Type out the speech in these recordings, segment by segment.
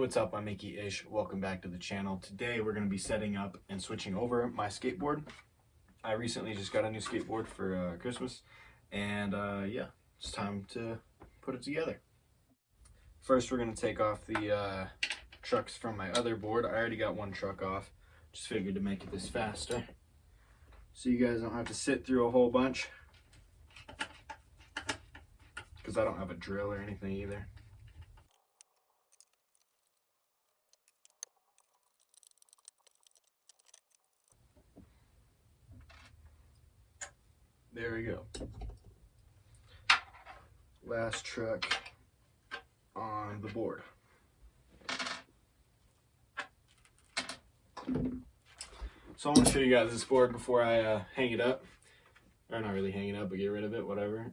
what's up? I'm Mickey Ish. Welcome back to the channel. Today we're going to be setting up and switching over my skateboard. I recently just got a new skateboard for Christmas, and yeah, it's time to put it together. First, we're going to take off the trucks from my other board. I already got one truck off. Just figured to make it this faster, so you guys don't have to sit through a whole bunch, because I don't have a drill or anything either. There we go. Last truck on the board. So I'm going to show you guys this board before I hang it up. Or not really hang it up, but get rid of it, whatever.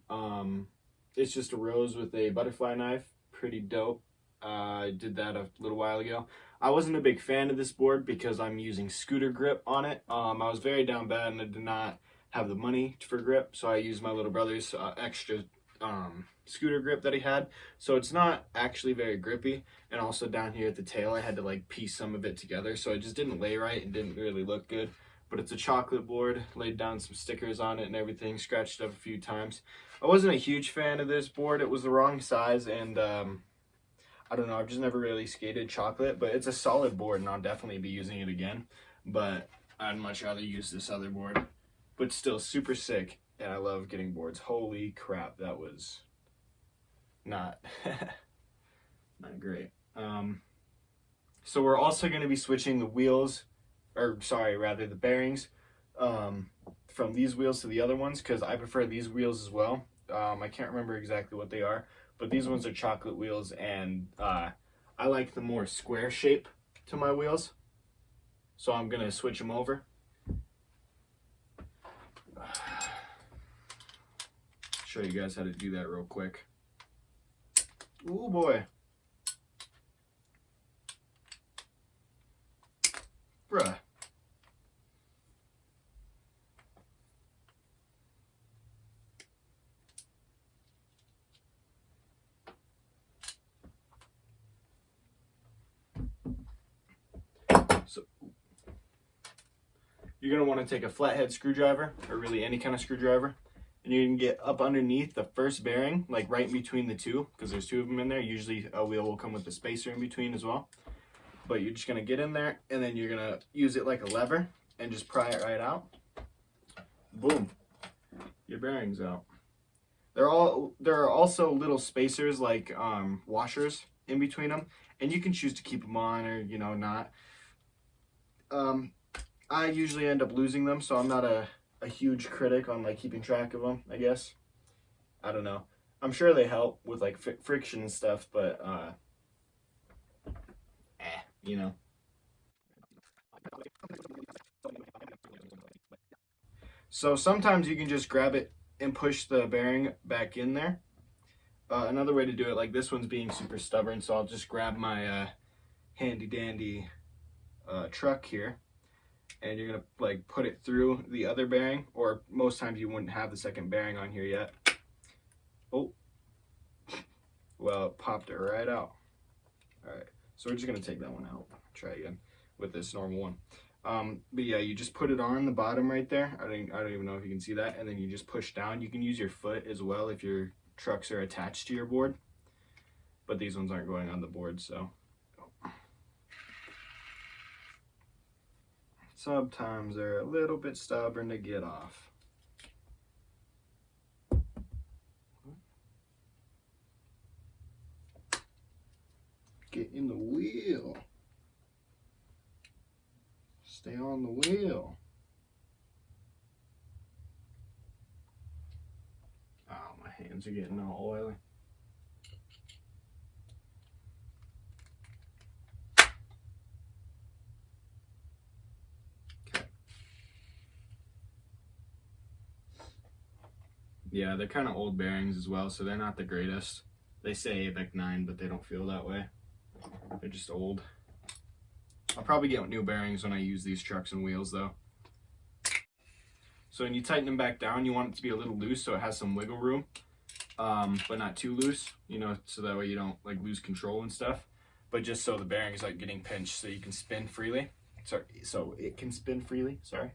It's just a rose with a butterfly knife. Pretty dope. I did that a little while ago. I wasn't a big fan of this board because I'm using scooter grip on it. I was very down bad and I did not have the money for grip, so I used my little brother's extra scooter grip that he had, so it's not actually very grippy. And also down here at the tail I had to like piece some of it together, so it just didn't lay right and didn't really look good. But it's a chocolate board, laid down some stickers on it and everything, scratched up a few times. I wasn't a huge fan of this board. It was the wrong size, and I don't know, I've just never really skated chocolate, but it's a solid board and I'll definitely be using it again. But I'd much rather use this other board. But still super sick, and I love getting boards. Holy crap, that was not not great. So we're also going to be switching the wheels, or sorry, rather the bearings, from these wheels to the other ones, because I prefer these wheels as well. I can't remember exactly what they are, but these ones are chocolate wheels, and I like the more square shape to my wheels, so I'm going to switch them over. Show you guys how to do that real quick. Ooh boy. Bruh. So you're going to want to take a flathead screwdriver, or really any kind of screwdriver, and you can get up underneath the first bearing, like right in between the two, because there's two of them in there. Usually a wheel will come with a spacer in between as well. But you're just going to get in there, and then you're going to use it like a lever and just pry it right out. Boom. Your bearing's out. There are also little spacers, like washers in between them, and you can choose to keep them on or, you know, not. I usually end up losing them, so I'm not a huge critic on like keeping track of them, I guess. I don't know. I'm sure they help with like friction and stuff, but you know. So sometimes you can just grab it and push the bearing back in there. Another way to do it, like this one's being super stubborn, so I'll just grab my handy dandy truck here, and you're gonna like put it through the other bearing, or most times you wouldn't have the second bearing on here yet. Oh, well, it popped it right out. All right, so we're just gonna take that one out. Try again with this normal one. But yeah, you just put it on the bottom right there. I don't even know if you can see that, and then you just push down. You can use your foot as well if your trucks are attached to your board, but these ones aren't going on the board, so. Sometimes they're a little bit stubborn to get off. Get in the wheel. Stay on the wheel. Oh, my hands are getting all oily. Yeah, they're kind of old bearings as well, so they're not the greatest. They say ABEC 9, but they don't feel that way. They're just old. I'll probably get new bearings when I use these trucks and wheels though. So when you tighten them back down, you want it to be a little loose so it has some wiggle room, but not too loose, you know, so that way you don't like lose control and stuff. but just so the bearing's like getting pinched so you can spin freely. Sorry, so it can spin freely, sorry.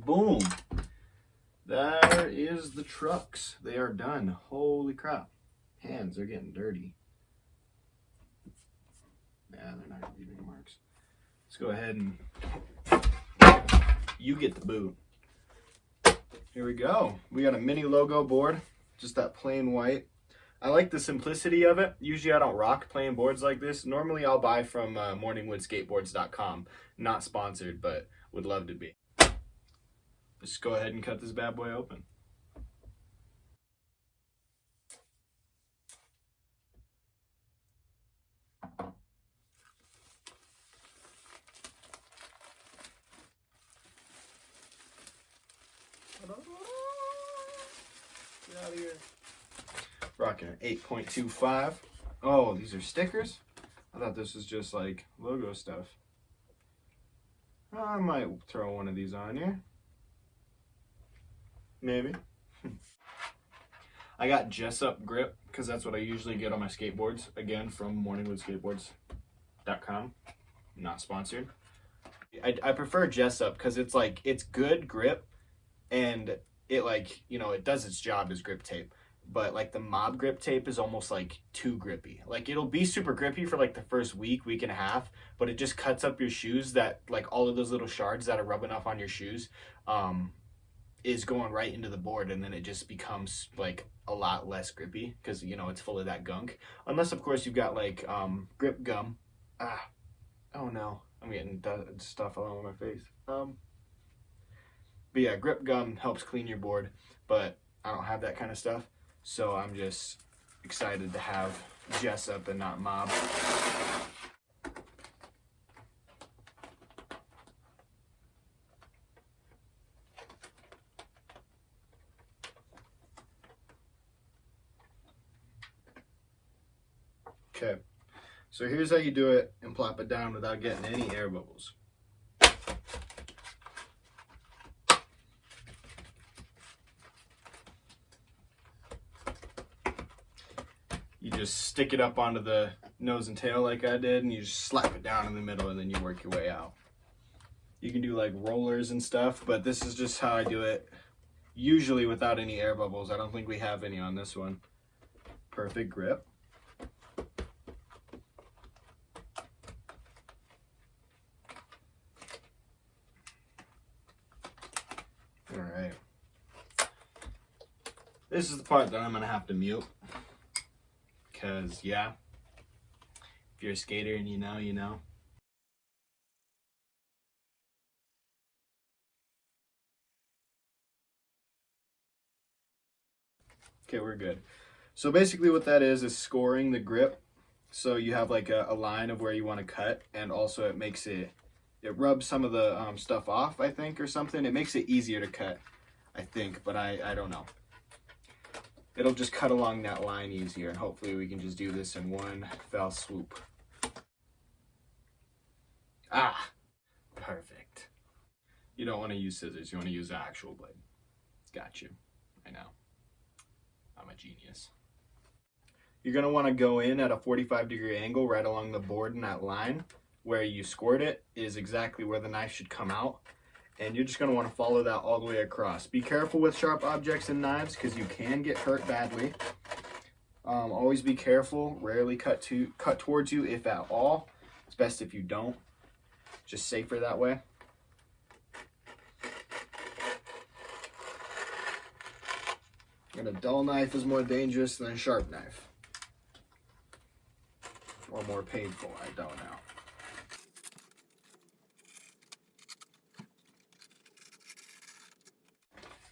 Boom. There is the trucks. They are done. Holy crap. Hands are getting dirty. Yeah, they're not leaving marks. Let's go ahead and you get the boot. Here we go. We got a mini logo board, just that plain white. I like the simplicity of it. Usually I don't rock plain boards like this. Normally I'll buy from morningwoodskateboards.com. Not sponsored, but would love to be. Let's go ahead and cut this bad boy open. Get out of here. Rocking an 8.25. Oh, these are stickers? I thought this was just like logo stuff. I might throw one of these on here. Maybe. I got Jessup grip because that's what I usually get on my skateboards. Again, from morningwoodskateboards.com. Not sponsored. I prefer Jessup because it's like, it's good grip and it like, you know, it does its job as grip tape. But like the Mob grip tape is almost like too grippy. Like it'll be super grippy for like the first week and a half, but it just cuts up your shoes, that like all of those little shards that are rubbing off on your shoes is going right into the board, and then it just becomes like a lot less grippy because, you know, it's full of that gunk. Unless of course you've got like grip gum. Oh no, I'm getting stuff all over my face. But yeah, grip gum helps clean your board, but I don't have that kind of stuff. So I'm just excited to have Jessup and not Mob. Okay, so here's how you do it and plop it down without getting any air bubbles. You just stick it up onto the nose and tail like I did, and you just slap it down in the middle, and then you work your way out. You can do like rollers and stuff, but this is just how I do it, usually without any air bubbles. I don't think we have any on this one. Perfect grip. All right. This is the part that I'm gonna have to mute. Because, yeah, if you're a skater and you know, you know. Okay, we're good. So basically what that is scoring the grip. So you have like a line of where you want to cut, and also it makes it rubs some of the stuff off, I think, or something. It makes it easier to cut, I think, but I don't know. It'll just cut along that line easier, and hopefully we can just do this in one fell swoop. Ah, perfect. You don't want to use scissors, you want to use an actual blade. Got you. I know. I'm a genius. You're going to want to go in at a 45-degree angle right along the board, in that line where you scored it is exactly where the knife should come out. And you're just going to want to follow that all the way across. Be careful with sharp objects and knives because you can get hurt badly. Always be careful. Rarely cut towards you, if at all. It's best if you don't. just safer that way. And a dull knife is more dangerous than a sharp knife. Or more painful, I don't know.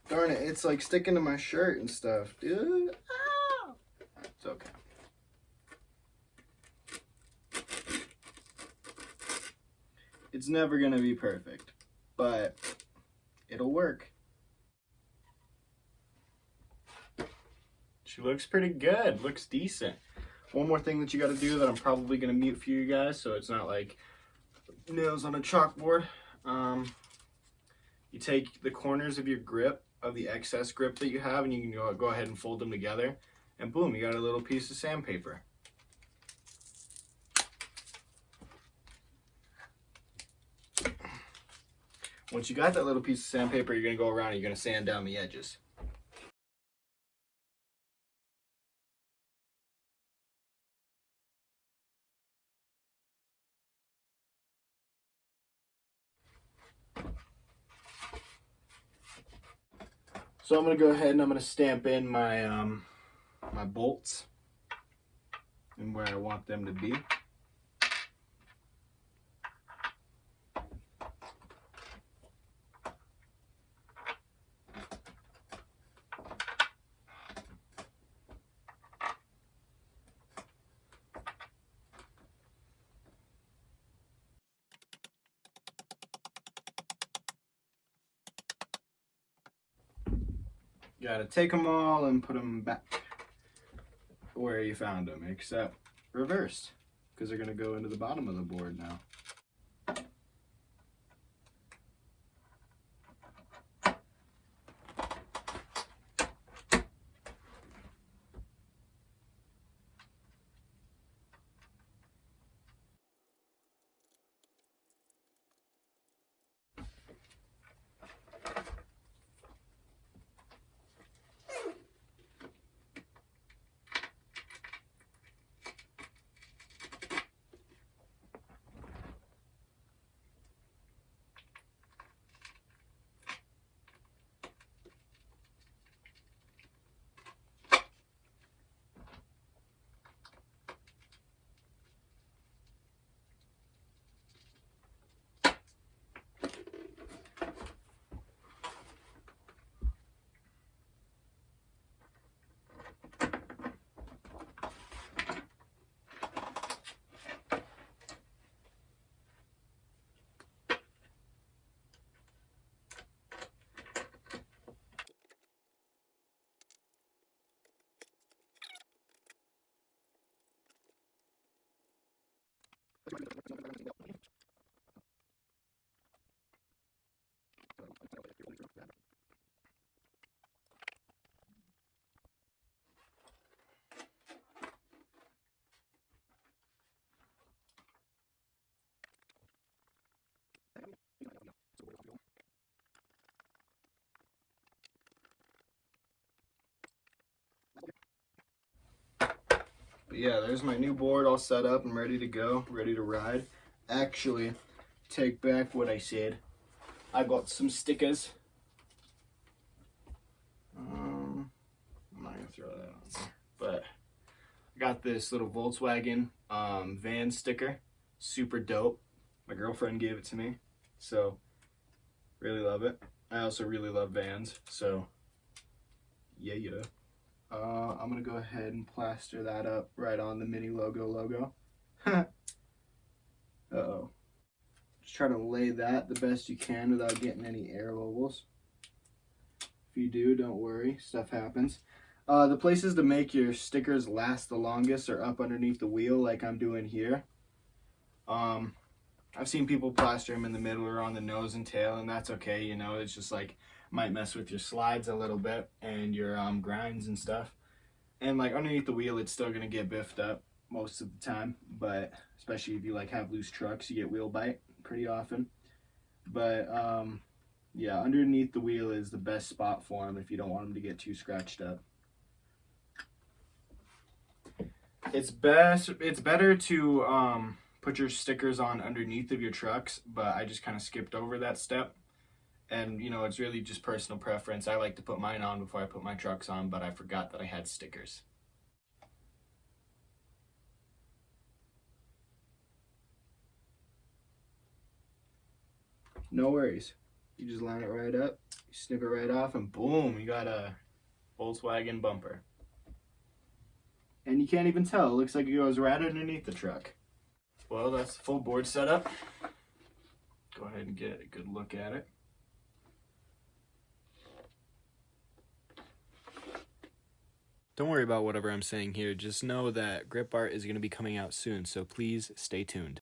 Darn it, it's like sticking to my shirt and stuff, dude. Ah! It's okay. It's never gonna be perfect, but it'll work. She looks pretty good, looks decent. One more thing that you gotta do that I'm probably gonna mute for you guys so it's not like nails on a chalkboard. You take the corners of your grip, of the excess grip that you have, and you can go ahead and fold them together, and boom, you got a little piece of sandpaper. Once you got that little piece of sandpaper, you're gonna go around and you're gonna sand down the edges. So I'm gonna go ahead and I'm gonna stamp in my my bolts and where I want them to be. You gotta take them all and put them back where you found them, except reversed, because they're gonna go into the bottom of the board now. But yeah, there's my new board all set up and ready to go, ready to ride. Actually, take back what I said. I got some stickers. I'm not gonna throw that on there, but I got this little Volkswagen van sticker, super dope. My girlfriend gave it to me, so really love it. I also really love vans, so yeah. I'm gonna go ahead and plaster that up right on the mini logo. Uh-oh. Just try to lay that the best you can without getting any air bubbles. If you do, don't worry, stuff happens. The places to make your stickers last the longest are up underneath the wheel like I'm doing here. I've seen people plaster them in the middle or on the nose and tail, and that's okay, you know, it's just like, might mess with your slides a little bit and your grinds and stuff. And like underneath the wheel, it's still gonna get biffed up most of the time, but especially if you like have loose trucks, you get wheel bite pretty often. But yeah, underneath the wheel is the best spot for them if you don't want them to get too scratched up. It's better to put your stickers on underneath of your trucks, but I just kind of skipped over that step. And, you know, it's really just personal preference. I like to put mine on before I put my trucks on, but I forgot that I had stickers. No worries. You just line it right up, you snip it right off, and boom, you got a Volkswagen bumper. And you can't even tell. It looks like it goes right underneath the truck. Well, that's the full board setup. Go ahead and get a good look at it. Don't worry about whatever I'm saying here. Just know that grip art is going to be coming out soon, so please stay tuned.